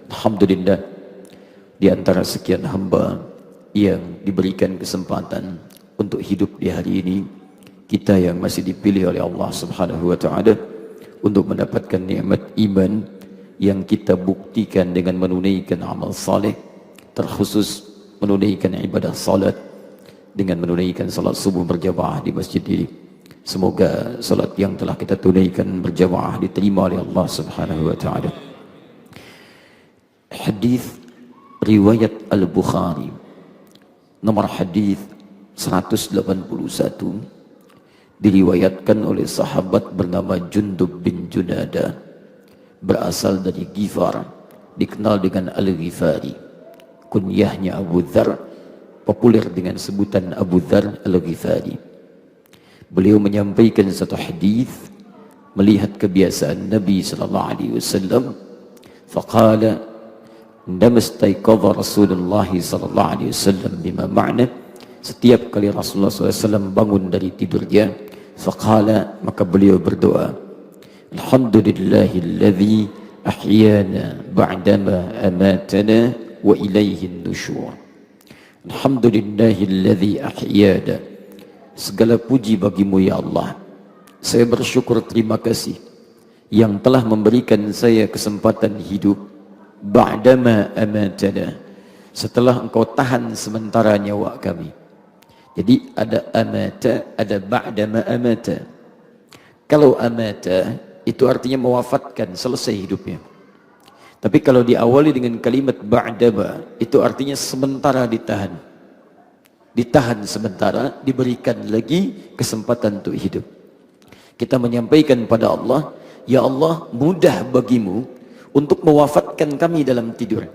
Alhamdulillah, di antara sekian hamba yang diberikan kesempatan untuk hidup di hari ini, kita yang masih dipilih oleh Allah Subhanahu wa taala untuk mendapatkan nikmat iman yang kita buktikan dengan menunaikan amal saleh, terkhusus menunaikan ibadah salat dengan menunaikan salat subuh berjamaah di masjid ini. Semoga salat yang telah kita tunaikan berjamaah diterima oleh Allah Subhanahu wa taala. Hadis riwayat Al-Bukhari nomor hadis 181 diriwayatkan oleh sahabat bernama Jundub bin Junada, berasal dari Ghifar, dikenal dengan Al-Ghifari. Kunyahnya Abu Dzar, populer dengan sebutan Abu Dzar Al-Ghifari. Beliau menyampaikan satu hadis melihat kebiasaan Nabi sallallahu alaihi wasallam. Faqala indama istayqadha Rasulullah sallallahu alaihi wasallam bima ma'na, setiap kali Rasulullah SAW bangun dari tidurnya, faqala, maka beliau berdoa, alhamdulillahilladzi ahyana ba'dama amatana wa ilaihin nusyur. Alhamdulillahilladzi ahyana, segala puji bagimu ya Allah, saya bersyukur, terima kasih yang telah memberikan saya kesempatan hidup ba'dama amatana, setelah engkau tahan sementara nyawa kami. Jadi ada amata, ada ba'dama amata. Kalau amata itu artinya mewafatkan, selesai hidupnya. Tapi kalau diawali dengan kalimat ba'dama, itu artinya sementara ditahan. Ditahan sementara, diberikan lagi kesempatan untuk hidup. Kita menyampaikan pada Allah, ya Allah, mudah bagimu untuk mewafatkan kami dalam tidur.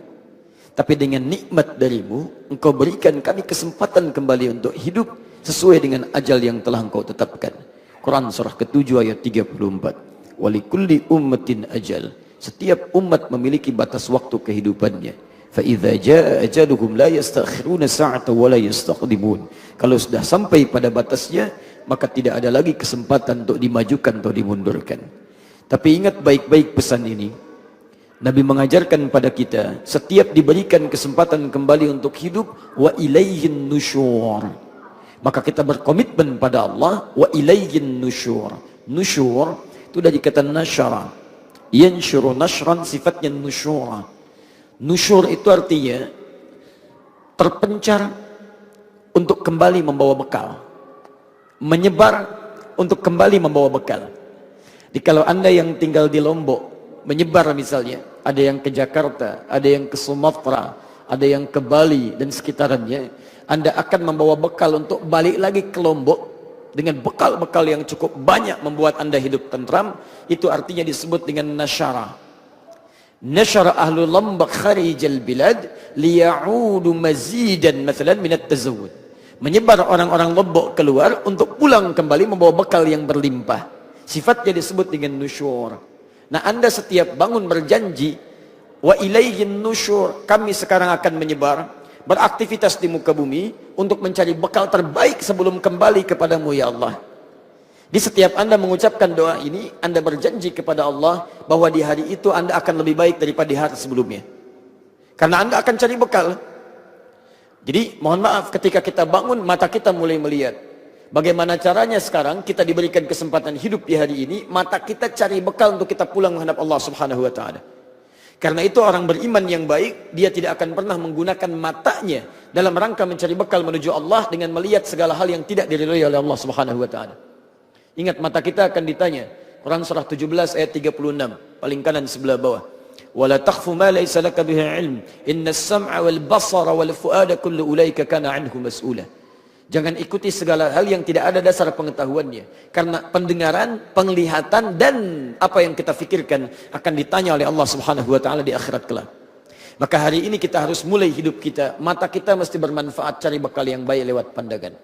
Tapi dengan nikmat darimu, engkau berikan kami kesempatan kembali untuk hidup sesuai dengan ajal yang telah engkau tetapkan. Quran surah ke-7 ayat 34. Walikulli ummatin ajal. Setiap umat memiliki batas waktu kehidupannya. Fa'idha ja'a ajaluhum la yastakhiruna sa'ata wa la yastaqdimun. Kalau sudah sampai pada batasnya, maka tidak ada lagi kesempatan untuk dimajukan atau dimundurkan. Tapi ingat baik-baik pesan ini. Nabi mengajarkan pada kita, setiap diberikan kesempatan kembali untuk hidup, wa ilaihin nusyur, maka kita berkomitmen pada Allah, wa ilaihin nusyur. Nusyur itu dari kata nasyara, yansyuru nashran, sifatnya nusyura. Nusyur itu artinya terpencar untuk kembali membawa bekal, menyebar untuk kembali membawa bekal. Jadi kalau Anda yang tinggal di Lombok menyebar, misalnya ada yang ke Jakarta, ada yang ke Sumatera, ada yang ke Bali dan sekitarnya, Anda akan membawa bekal untuk balik lagi ke Lombok dengan bekal-bekal yang cukup banyak membuat Anda hidup tentram. Itu artinya disebut dengan nasyara. Nasyara ahlu Lombok kharijal bilad liya'udu mazidan mathalan minat tazawud. Menyebar orang-orang Lombok keluar untuk pulang kembali membawa bekal yang berlimpah. Sifatnya disebut dengan nusyur. Nah, Anda setiap bangun berjanji, wa ilaihin nusyur, kami sekarang akan menyebar, beraktivitas di muka bumi untuk mencari bekal terbaik sebelum kembali kepadamu ya Allah. Di setiap Anda mengucapkan doa ini, Anda berjanji kepada Allah bahwa di hari itu Anda akan lebih baik daripada di hari sebelumnya. Karena Anda akan cari bekal. Jadi mohon maaf, ketika kita bangun, mata kita mulai melihat. Bagaimana caranya sekarang kita diberikan kesempatan hidup di hari ini, mata kita cari bekal untuk kita pulang menghadap Allah Subhanahu wa taala. Karena itu orang beriman yang baik, dia tidak akan pernah menggunakan matanya dalam rangka mencari bekal menuju Allah dengan melihat segala hal yang tidak diridhoi oleh Allah Subhanahu wa taala. Ingat, mata kita akan ditanya. Quran surah 17 ayat 36, paling kanan sebelah bawah. Wala takhfu ma laysa laka bihi ilm, innas sam'a wal basara wal fuada kullu ulaika kana anhu mas'ula. Jangan ikuti segala hal yang tidak ada dasar pengetahuannya. Karena pendengaran, penglihatan, dan apa yang kita fikirkan akan ditanya oleh Allah Subhanahu wa taala di akhirat kelak. Maka hari ini kita harus mulai hidup kita. Mata kita mesti bermanfaat, cari bekal yang baik lewat pandangan.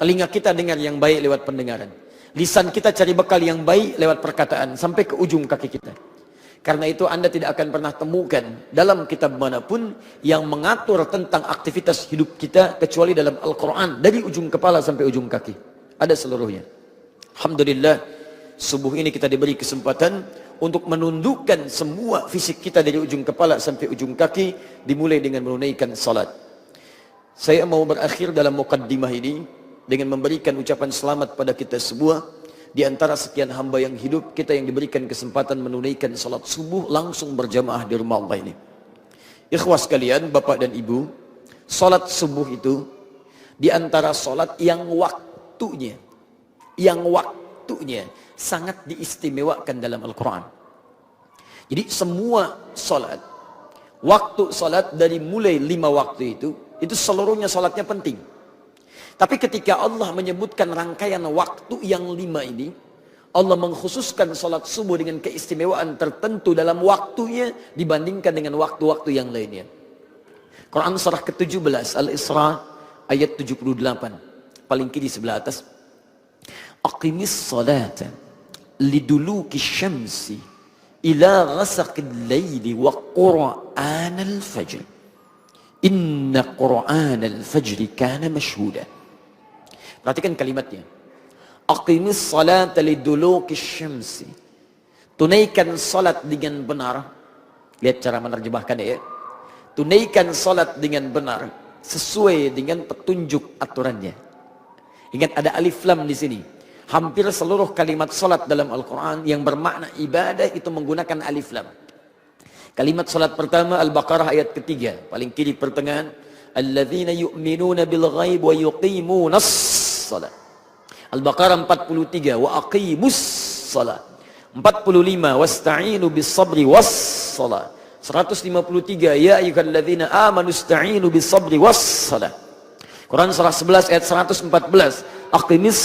Telinga kita dengar yang baik lewat pendengaran. Lisan kita cari bekal yang baik lewat perkataan sampai ke ujung kaki kita. Karena itu Anda tidak akan pernah temukan dalam kitab manapun yang mengatur tentang aktivitas hidup kita kecuali dalam Al-Quran, dari ujung kepala sampai ujung kaki. Ada seluruhnya. Alhamdulillah, subuh ini kita diberi kesempatan untuk menundukkan semua fisik kita dari ujung kepala sampai ujung kaki, dimulai dengan menunaikan salat. Saya mau berakhir dalam mukaddimah ini dengan memberikan ucapan selamat pada kita semua. Di antara sekian hamba yang hidup, kita yang diberikan kesempatan menunaikan salat subuh langsung berjamaah di rumah Allah ini. Ikhwas sekalian, bapak dan ibu, salat subuh itu di antara salat yang waktunya sangat diistimewakan dalam Al-Quran. Jadi semua salat, waktu salat dari mulai 5 waktu itu seluruhnya salatnya penting. Tapi ketika Allah menyebutkan rangkaian waktu yang 5 ini, Allah mengkhususkan salat subuh dengan keistimewaan tertentu dalam waktunya dibandingkan dengan waktu-waktu yang lainnya. Quran surah ke-17 Al-Isra ayat 78, paling kiri sebelah atas. Aqimis salata liduluki syamsi ila ghasaqil layli wa qur'anal fajr. Inna qur'anal fajri kana mashhuda. Perhatikan kalimatnya. Aqimis salata liduluki syamsi. Tunaikan salat dengan benar. Lihat cara menerjemahkannya ya. Tunaikan salat dengan benar sesuai dengan petunjuk aturannya. Ingat ada alif lam di sini. Hampir seluruh kalimat salat dalam Al-Quran yang bermakna ibadah itu menggunakan alif lam. Kalimat salat pertama Al-Baqarah ayat ketiga, paling kiri pertengahan. Alladzina yu'minuna bil ghaib wa yuqimunas salat. Al-Baqarah 43, wa aqimus salat. 45, wasta'inu bis sabri was salat. 153, ya ayyuhalladzina amanu ista'inu bis sabri was salat. Quran surah 11 ayat 114, aqimis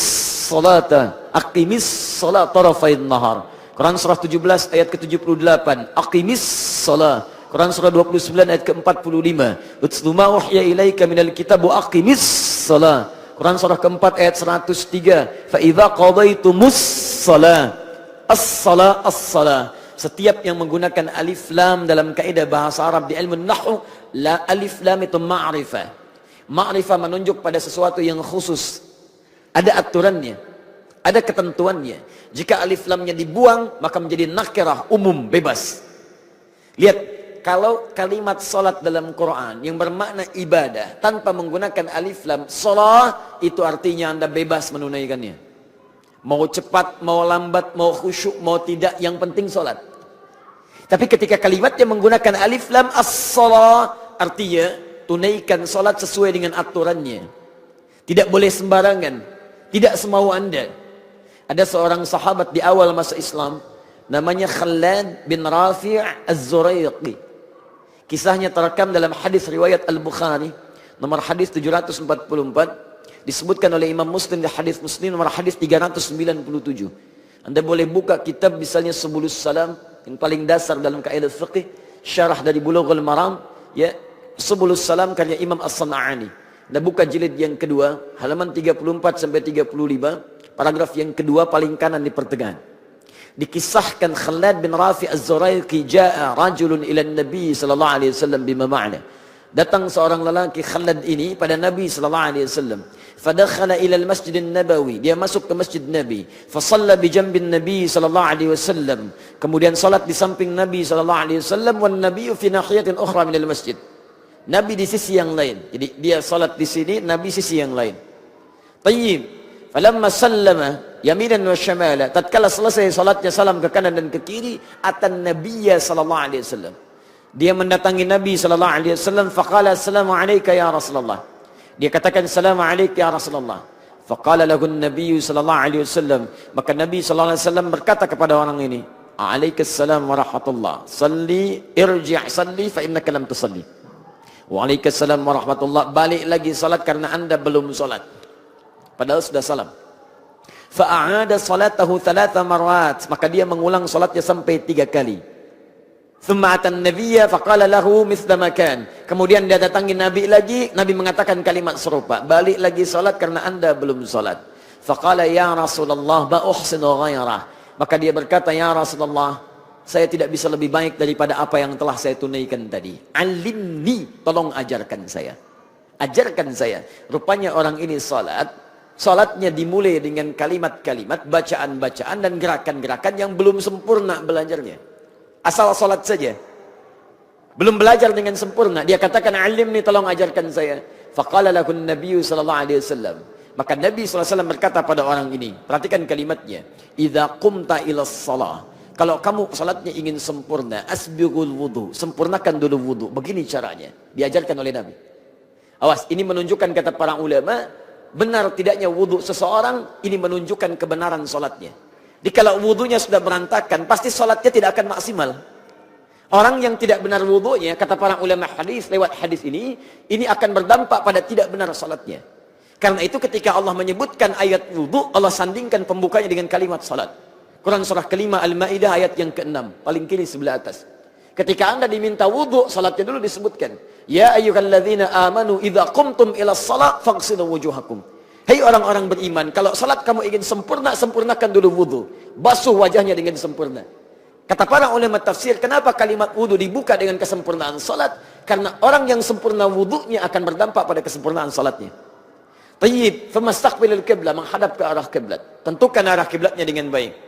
salat tarafain nahar. Quran surah 17 ayat ke-78, aqimis salat. Quran surah 29 ayat ke-45, utlu ma uhya ilaika minal kitab wa aqimis salat. Quran surah keempat ayat 103, fa idza qadaitumus salat. As-salat. Setiap yang menggunakan alif lam dalam kaidah bahasa Arab di ilmu nahwu, la alif lam itu ma'rifah. Ma'rifah menunjuk pada sesuatu yang khusus. Ada aturannya, ada ketentuannya. Jika alif lamnya dibuang, maka menjadi nakirah, umum, bebas. Lihat, kalau kalimat salat dalam Quran yang bermakna ibadah tanpa menggunakan alif lam, salat itu artinya Anda bebas menunaikannya. Mau cepat, mau lambat, mau khusyuk, mau tidak, yang penting salat. Tapi ketika kalimatnya menggunakan alif lam, as-salat, artinya tunaikan salat sesuai dengan aturannya. Tidak boleh sembarangan, tidak semau Anda. Ada seorang sahabat di awal masa Islam, namanya Khalad bin Rafi' Az-Zuraiqi. Kisahnya terekam dalam hadis riwayat Al-Bukhari, nomor hadis 744, disebutkan oleh Imam Muslim di hadis Muslim nomor hadis 397. Anda boleh buka kitab misalnya Subulus Salam, yang paling dasar dalam kaidah fiqih, syarah dari Bulughul Maram, ya, Subulus Salam karya Imam As-San'ani. Anda buka jilid yang kedua, halaman 34 sampai 35, paragraf yang kedua paling kanan di pertengahan. Dikisahkan Khalad bin Rafi' Az-Zuraiqi ja'a rajulun ila Nabi sallallahu alaihi wasallam bima ma'na. Datang seorang lelaki Khalad ini pada Nabi sallallahu alaihi wasallam. Fadakhala ila al-Masjid an-Nabawi. Dia masuk ke Masjid Nabi. Fa shalla bi jambin Nabi sallallahu alaihi wasallam. Kemudian salat di samping Nabi sallallahu alaihi wasallam, wan nabiyyu fi nahiyatin ukhra min al-masjid. Nabi di sisi yang lain. Jadi dia salat di sini, Nabi sisi yang lain. Tayyib. Falamma sallama yaminan wa syamala, tatkala selesai salatnya salam ke kanan dan ke kiri, atan nabiyya sallallahu alaihi wasallam. Dia mendatangi Nabi sallallahu alaihi wasallam, faqala assalamu alayka ya Rasulullah. Dia katakan assalamu alayka ya Rasulullah. Faqala lahu an-nabiy sallallahu alaihi wasallam, maka Nabi sallallahu alaihi wasallam berkata kepada orang ini, "Alaikassalam wa rahmatullah. Salli irji' salli fa innaka lam tusalli." Waalaikumsalam warahmatullah. Balik lagi salat karena Anda belum salat. Padahal sudah salam. Fa'ada salatahu 3 marwat. Maka dia mengulang salatnya sampai 3 kali. Thumma atan nabiyya faqala lahu mithla ma kan. Kemudian dia datangi Nabi lagi, Nabi mengatakan kalimat serupa. Balik lagi salat karena Anda belum salat. Faqala ya Rasulullah ma uhsinu ghairah. Maka dia berkata, ya Rasulullah, saya tidak bisa lebih baik daripada apa yang telah saya tunaikan tadi. Alimni, tolong ajarkan saya. Ajarkan saya. Rupanya orang ini salat Salatnya dimulai dengan kalimat-kalimat, bacaan-bacaan, dan gerakan-gerakan yang belum sempurna belajarnya. Asal salat saja. Belum belajar dengan sempurna. Dia katakan, alimni, tolong ajarkan saya. Faqala lahu an-nabiy sallallahu alaihi wasallam. Maka Nabi sallallahu alaihi wasallam berkata pada orang ini, perhatikan kalimatnya. Idza qumta ila shalah. Kalau kamu salatnya ingin sempurna, asbighul wudu, sempurnakan dulu wudu. Begini caranya. Diajarkan oleh Nabi. Awas, ini menunjukkan kata para ulama, benar tidaknya wudu seseorang, ini menunjukkan kebenaran salatnya. Jika wudunya sudah berantakan, pasti salatnya tidak akan maksimal. Orang yang tidak benar wudunya, kata para ulama hadis lewat hadis ini akan berdampak pada tidak benar salatnya. Karena itu ketika Allah menyebutkan ayat wudu, Allah sandingkan pembukanya dengan kalimat salat. Quran surah kelima Al-Maidah ayat yang ke-6, paling kiri sebelah atas. Ketika Anda diminta wudu, salatnya dulu disebutkan. Ya ayyuhalladzina amanu idza qumtum ila shalah faghsilu wujuhakum. Hei orang-orang beriman, kalau salat kamu ingin sempurna, sempurnakan dulu wudu. Basuh wajahnya dengan sempurna. Kata para ulama tafsir, kenapa kalimat wudu dibuka dengan kesempurnaan salat? Karena orang yang sempurna wudunya akan berdampak pada kesempurnaan salatnya. Tayyib, famastaqbilul qiblah, menghadap ke arah kiblat. Tentukan arah kiblatnya dengan baik.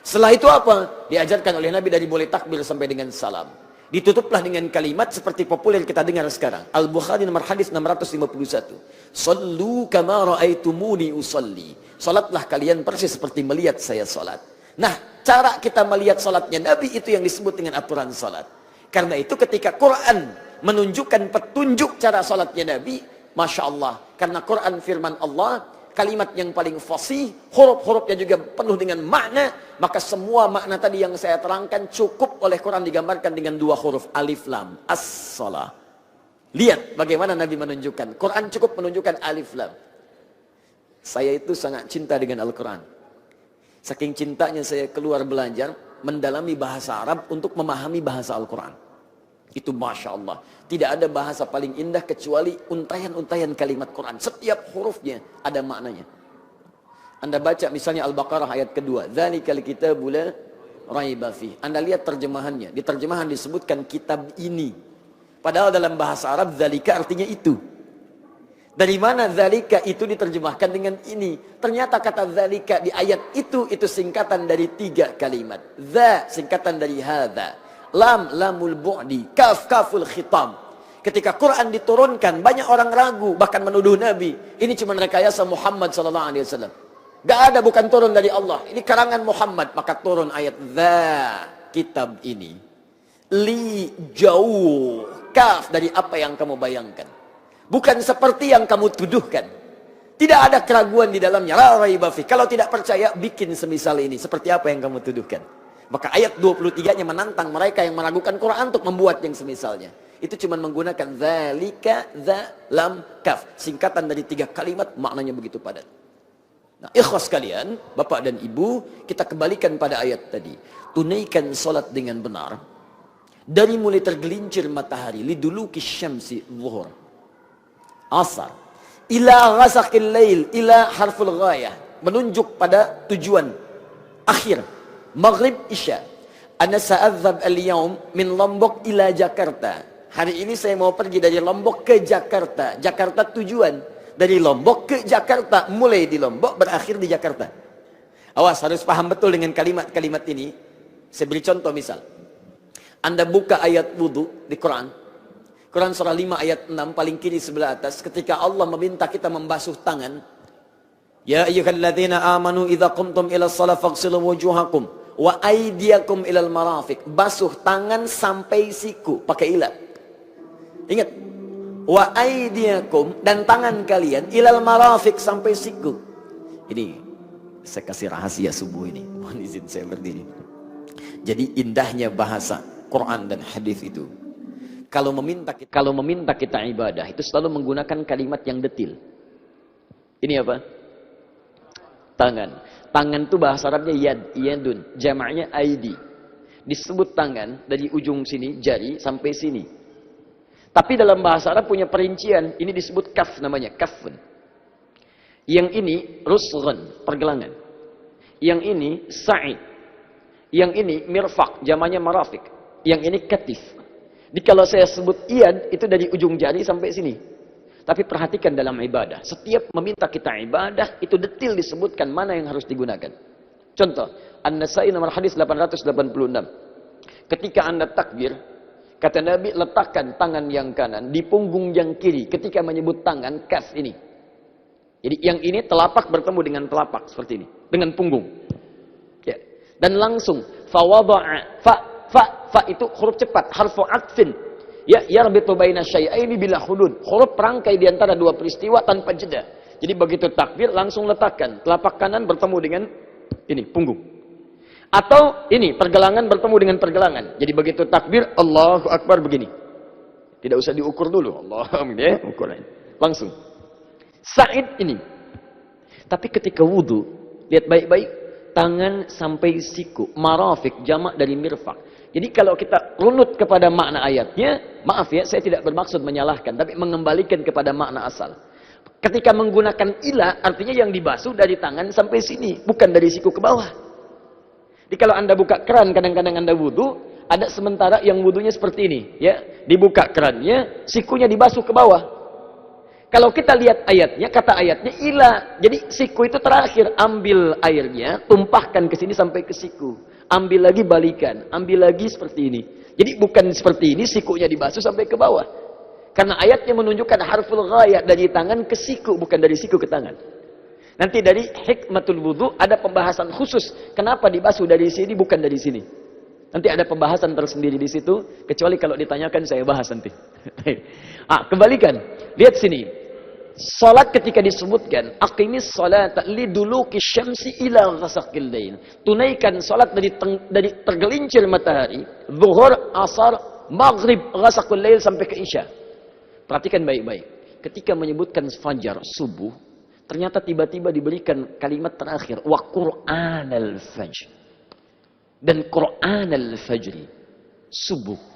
Setelah itu apa? Diajarkan oleh Nabi dari mulai takbir sampai dengan salam. Ditutuplah dengan kalimat seperti populer kita dengar sekarang. Al-Bukhari nomor hadis 651. Sallu kama ra'aitumuni usalli. Salatlah kalian persis seperti melihat saya salat. Nah, cara kita melihat salatnya Nabi itu yang disebut dengan aturan salat. Karena itu ketika Quran menunjukkan petunjuk cara salatnya Nabi, Masya Allah. Karena Quran firman Allah, kalimat yang paling fasih, huruf-hurufnya juga penuh dengan makna, maka semua makna tadi yang saya terangkan cukup oleh Quran digambarkan dengan dua huruf, alif lam, as-salah. Lihat bagaimana Nabi menunjukkan. Quran cukup menunjukkan alif lam. Saya itu sangat cinta dengan Al-Quran. Saking cintanya saya keluar belajar, mendalami bahasa Arab untuk memahami bahasa Al-Quran. Itu Masya Allah. Tidak ada bahasa paling indah kecuali untayan-untayan kalimat Quran. Setiap hurufnya ada maknanya. Anda baca misalnya Al-Baqarah ayat kedua. Dzalikal kitabu la raiba fih. Anda lihat terjemahannya. Di terjemahan disebutkan kitab ini. Padahal dalam bahasa Arab, dzalika artinya itu. Dari mana dzalika itu diterjemahkan dengan ini? Ternyata kata dzalika di ayat itu singkatan dari 3 kalimat. Dza, singkatan dari hadza. Lam, lamul bu'di. Kaf, kaful khitam. Ketika Quran diturunkan, banyak orang ragu, bahkan menuduh Nabi. Ini cuma rekayasa Muhammad SAW. Gak ada, bukan turun dari Allah. Ini karangan Muhammad. Maka turun ayat, dza, kitab ini. Li, jauh. Kaf, dari apa yang kamu bayangkan. Bukan seperti yang kamu tuduhkan. Tidak ada keraguan di dalamnya. La raiba fi. Kalau tidak percaya, bikin semisal ini. Seperti apa yang kamu tuduhkan. Maka ayat 23-nya menantang mereka yang meragukan Quran untuk membuat yang semisalnya. Itu cuma menggunakan dzalika, dza, lam, kaf. Singkatan dari 3 kalimat, maknanya begitu padat. Nah, ikhwas kalian, bapak dan ibu, kita kembalikan pada ayat tadi. Tunaikan salat dengan benar. Dari mulai tergelincir matahari, liduluki syamsi zuhur. Asar. Ila ghasaqil lail, ila harful ghayah. Menunjuk pada tujuan akhir. Maghrib Isya. Ana sa'adzab al-yawm min Lombok ila Jakarta. Hari ini saya mau pergi dari Lombok ke Jakarta. Jakarta tujuan. Dari Lombok ke Jakarta. Mulai di Lombok, berakhir di Jakarta. Awas, harus paham betul dengan kalimat-kalimat ini. Saya beri contoh misal. Anda buka ayat wudu di Quran. Quran surah 5 ayat 6 paling kiri sebelah atas. Ketika Allah meminta kita membasuh tangan. Ya ayyuhalladzina amanu idza qumtum ila shalah faghsilu wujuhakum wa aydiyakum ilal marafiq. Basuh tangan sampai siku pakai ilat. Ingat, wa aydiyakum, dan tangan kalian ilal marafiq sampai siku. Ini saya kasih rahasia subuh ini. Mohon izin saya berdiri. Jadi indahnya bahasa Quran dan hadis itu. Kalau meminta kita ibadah itu selalu menggunakan kalimat yang detil. Ini apa? Tangan. Tangan itu bahasa Arabnya yad, yadun. Jamaknya aidi. Disebut tangan dari ujung sini, jari, sampai sini. Tapi dalam bahasa Arab punya perincian. Ini disebut kaf namanya, kafun. Yang ini rusghan, pergelangan. Yang ini sa'id. Yang ini mirfaq, jamaknya marafik. Yang ini katif. Jadi kalau saya sebut iyad, itu dari ujung jari sampai sini. Tapi perhatikan dalam ibadah. Setiap meminta kita ibadah, itu detil disebutkan mana yang harus digunakan. Contoh, An-Nasai nomor hadis 886. Ketika Anda takbir, kata Nabi, letakkan tangan yang kanan di punggung yang kiri. Ketika menyebut tangan, kaf ini. Jadi yang ini telapak bertemu dengan telapak, seperti ini. Dengan punggung. Ya. Dan langsung, fawada'a, fa itu huruf cepat, harfu atfin. Ya, yarbitu baina syai'aini bila hudud. Huruf perangkai di antara dua peristiwa tanpa jeda. Jadi begitu takbir langsung letakkan telapak kanan bertemu dengan ini punggung. Atau ini pergelangan bertemu dengan pergelangan. Jadi begitu takbir Allahu Akbar begini. Tidak usah diukur dulu. Allah ya, ukuran. Langsung. Sa'id ini. Tapi ketika wudu, lihat baik-baik, tangan sampai siku, marafik jamak dari mirfaq. Jadi kalau kita runut kepada makna ayatnya, maaf ya, saya tidak bermaksud menyalahkan, tapi mengembalikan kepada makna asal. Ketika menggunakan ila, artinya yang dibasuh dari tangan sampai sini, bukan dari siku ke bawah. Jadi kalau Anda buka keran, kadang-kadang Anda wudu, ada sementara yang wudunya seperti ini, ya, dibuka kerannya, sikunya dibasuh ke bawah. Kalau kita lihat ayatnya, kata ayatnya ila, jadi siku itu terakhir, ambil airnya, tumpahkan ke sini sampai ke siku. Ambil lagi balikan, ambil lagi seperti ini. Jadi bukan seperti ini, sikunya dibasuh sampai ke bawah. Karena ayatnya menunjukkan harful ghayah dari tangan ke siku, bukan dari siku ke tangan. Nanti dari hikmatul wudu ada pembahasan khusus. Kenapa dibasuh dari sini, bukan dari sini. Nanti ada pembahasan tersendiri di situ, kecuali kalau ditanyakan saya bahas nanti. Kembalikan. Lihat sini. Salat ketika disebutkan aqimis salata liduluki syamsi ila ghasaqil lail. Tunaikan salat dari tergelincir matahari, zuhur, asar, maghrib, ghasaqul lail sampai ke isya. Perhatikan baik-baik. Ketika menyebutkan fajar, subuh, ternyata tiba-tiba diberikan kalimat terakhir wa qur'anal fajr. Dan qur'anal fajri, subuh.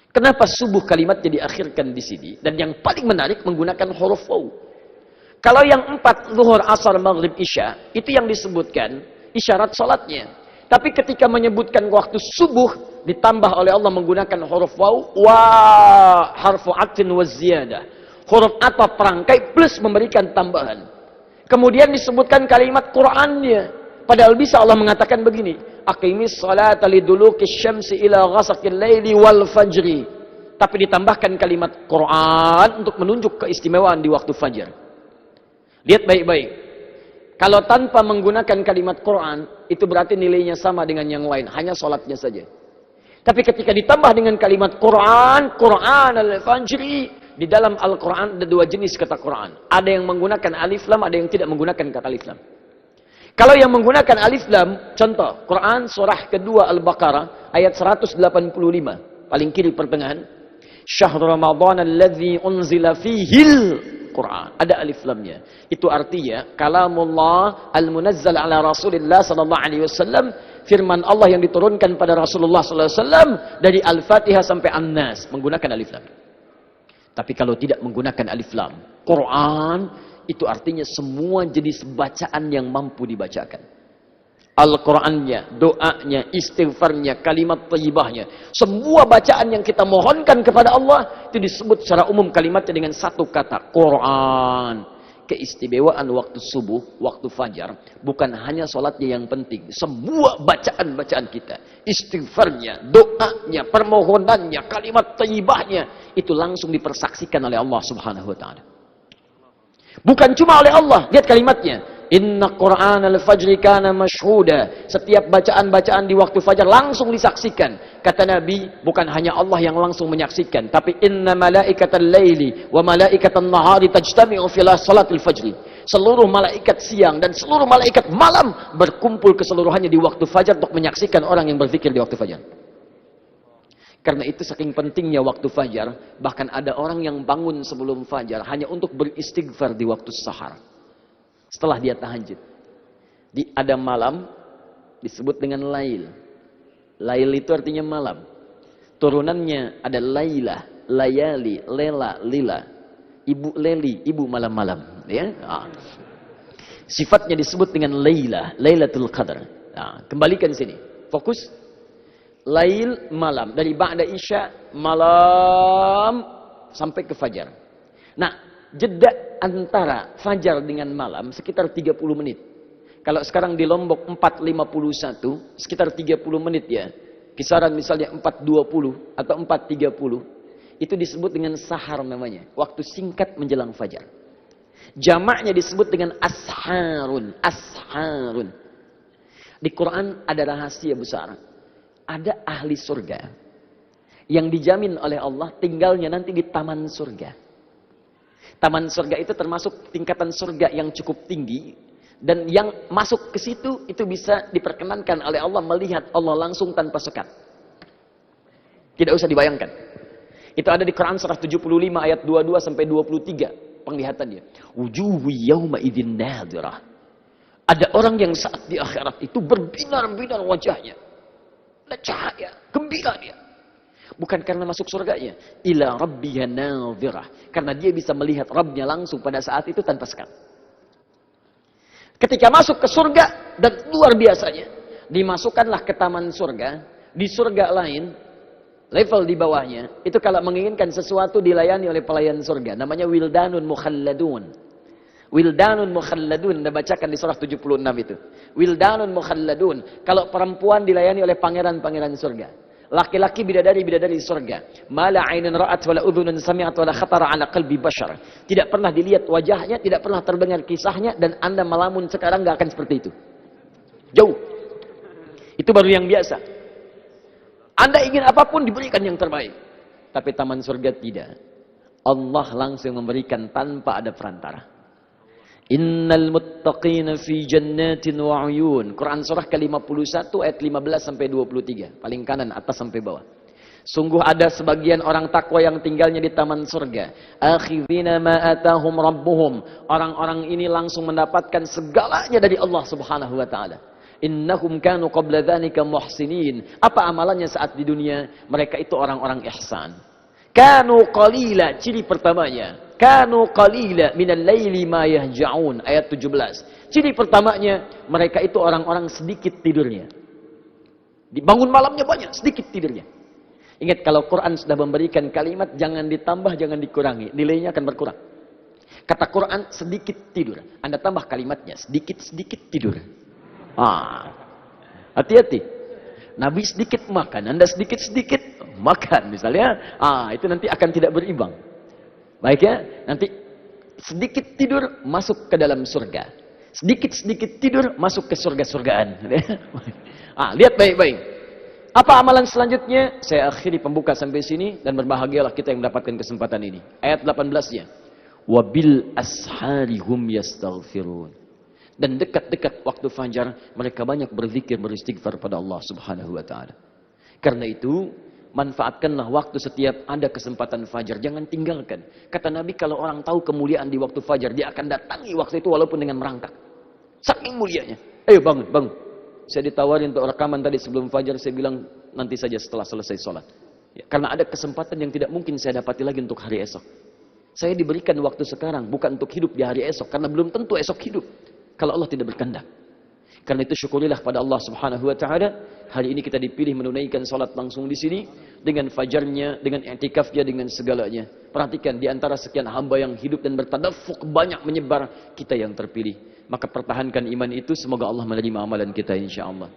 Kenapa subuh kalimatnya diakhirkan di sini? Dan yang paling menarik menggunakan huruf waw. Kalau yang 4, zuhur, asar, maghrib, isya, itu yang disebutkan isyarat salatnya. Tapi ketika menyebutkan waktu subuh, ditambah oleh Allah menggunakan huruf waw, wa harfu atfin wa ziyadah. Huruf ataf perangkai plus memberikan tambahan. Kemudian disebutkan kalimat Qur'annya. Padahal bisa Allah mengatakan begini. Aqimis salata liduluki syamsi ila ghasaqil laili wal fajri. Tapi ditambahkan kalimat Quran untuk menunjuk keistimewaan di waktu fajar. Lihat baik-baik. Kalau tanpa menggunakan kalimat Quran, itu berarti nilainya sama dengan yang lain. Hanya salatnya saja. Tapi ketika ditambah dengan kalimat Quran, Quran al-fajri, di dalam Al-Quran ada dua jenis kata Quran. Ada yang menggunakan alif lam, ada yang tidak menggunakan kata alif lam. Kalau yang menggunakan alif lam, contoh, Quran surah kedua Al-Baqarah, ayat 185, paling kiri pertengahan. Syahrul Ramadan alladzi unzila fihil Quran. Ada alif lamnya. Itu artinya, kalamullah al-munazzal ala Rasulullah sallallahu alaihi wasallam, firman Allah yang diturunkan pada Rasulullah sallallahu alaihi wasallam, dari Al-Fatihah sampai An-Nas, menggunakan alif lam. Tapi kalau tidak menggunakan alif lam, Quran, itu artinya semua jenis bacaan yang mampu dibacakan. Al-Qurannya, doanya, istighfarnya, kalimat thayyibahnya. Semua bacaan yang kita mohonkan kepada Allah, itu disebut secara umum kalimatnya dengan satu kata, Quran. Keistimewaan waktu subuh, waktu fajar, bukan hanya sholatnya yang penting. Semua bacaan-bacaan kita, istighfarnya, doanya, permohonannya, kalimat thayyibahnya, itu langsung dipersaksikan oleh Allah Subhanahu wa ta'ala. Bukan cuma oleh Allah. Lihat kalimatnya. Inna Qur'an al-fajri kana mashhuda. Setiap bacaan-bacaan di waktu fajar langsung disaksikan. Kata Nabi, bukan hanya Allah yang langsung menyaksikan. Tapi inna malaikatal laili wa malaikatal nahari tajtami'u fila salatul fajri. Seluruh malaikat siang dan seluruh malaikat malam berkumpul keseluruhannya di waktu fajar untuk menyaksikan orang yang berzikir di waktu fajar. Karena itu saking pentingnya waktu fajar, bahkan ada orang yang bangun sebelum fajar hanya untuk beristighfar di waktu sahar. Setelah dia tahajud. Ada malam disebut dengan lail. Lail itu artinya malam. Turunannya ada lailah, layali, lela, lila. Ibu leli, ibu malam-malam. Ya? Sifatnya disebut dengan lailah, lailatul qadar. Kembalikan sini. Fokus. Lail malam, dari ba'da isya malam sampai ke fajar. Nah, jeda antara fajar dengan malam sekitar 30 menit. Kalau sekarang di Lombok 4.51, sekitar 30 menit ya. Kisaran misalnya 4.20 atau 4.30. Itu disebut dengan sahar namanya. Waktu singkat menjelang fajar. Jamaknya disebut dengan asharun. Asharun. Di Quran ada rahasia besar. Ada ahli surga. Yang dijamin oleh Allah tinggalnya nanti di taman surga. Taman surga itu termasuk tingkatan surga yang cukup tinggi. Dan yang masuk ke situ itu bisa diperkenankan oleh Allah melihat Allah langsung tanpa sekat. Tidak usah dibayangkan. Itu ada di Quran surah 75 ayat 22 sampai 23 penglihatannya. Wujuhu yawma idzin nadhirah. Ada orang yang saat di akhirat itu berbinar-binar wajahnya. Ada cahaya, gembira dia. Bukan karena masuk surganya. Ila rabbiha nadhirah. Karena dia bisa melihat Rabbnya langsung pada saat itu tanpa sekat. Ketika masuk ke surga, dan luar biasanya, dimasukkanlah ke taman surga, di surga lain, level di bawahnya, itu kalau menginginkan sesuatu dilayani oleh pelayan surga, namanya wildanun mukhalladun. Wildanun mukhalladun, Anda bacakan di surah 76 itu. Wildanun mukhalladun, kalau perempuan dilayani oleh pangeran-pangeran surga. Laki-laki bidadari-bidadari di surga. Mala ainun ra'at wala udhunun sami'at wala khatara ala qalbi bashar. Tidak pernah dilihat wajahnya, tidak pernah terdengar kisahnya, dan Anda melamun sekarang gak akan seperti itu. Jauh. Itu baru yang biasa. Anda ingin apapun diberikan yang terbaik. Tapi taman surga tidak. Allah langsung memberikan tanpa ada perantara. Innal muttaqina fi jannatin wa uyun. Quran surah ke-51 ayat 15 sampai 23. Paling kanan atas sampai bawah. Sungguh ada sebagian orang takwa yang tinggalnya di taman surga. Akhidhina ma atahum rabbuhum. Orang-orang ini langsung mendapatkan segalanya dari Allah Subhanahu wa taala. Innahum kanu qabla dzalika muhsinin. Apa amalannya saat di dunia? Mereka itu orang-orang ihsan. Kanu qalila, ciri pertamanya. Kanu qalila minal laili ma yahja'un, ayat 17. Ciri pertamanya, mereka itu orang-orang sedikit tidurnya. Dibangun malamnya banyak, sedikit tidurnya. Ingat, kalau Quran sudah memberikan kalimat, jangan ditambah, jangan dikurangi. Nilainya akan berkurang. Kata Quran, sedikit tidur. Anda tambah kalimatnya, sedikit-sedikit tidur. Hati-hati. Nabi sedikit makan, Anda sedikit-sedikit makan misalnya. Itu nanti akan tidak berimbang. Baik ya, nanti sedikit tidur masuk ke dalam surga. Sedikit-sedikit tidur masuk ke surga-surgaan. Lihat baik-baik. Apa amalan selanjutnya? Saya akhiri pembuka sampai sini dan berbahagialah kita yang mendapatkan kesempatan ini. Ayat 18-nya. Wabil asharihum yastaghfirun. Dan dekat-dekat waktu fajar mereka banyak berzikir beristighfar pada Allah Subhanahu wa taala. Karena itu manfaatkanlah waktu setiap ada kesempatan fajar. Jangan tinggalkan. Kata Nabi, kalau orang tahu kemuliaan di waktu fajar, dia akan datangi waktu itu walaupun dengan merangkak. Saking mulianya. Ayo bangun, bangun. Saya ditawarin untuk rekaman tadi sebelum fajar. Saya bilang nanti saja setelah selesai sholat. Ya, karena ada kesempatan yang tidak mungkin saya dapati lagi untuk hari esok. Saya diberikan waktu sekarang bukan untuk hidup di hari esok. Karena belum tentu esok hidup. Kalau Allah tidak berkehendak. Karena itu syukurilah pada Allah Subhanahu wa taala. Hari ini kita dipilih menunaikan salat langsung di sini dengan fajarnya, dengan i'tikafnya, dengan segalanya. Perhatikan, di antara sekian hamba yang hidup dan bertadaffuq banyak menyebar, kita yang terpilih. Maka pertahankan iman itu, semoga Allah menerima amalan kita insyaallah.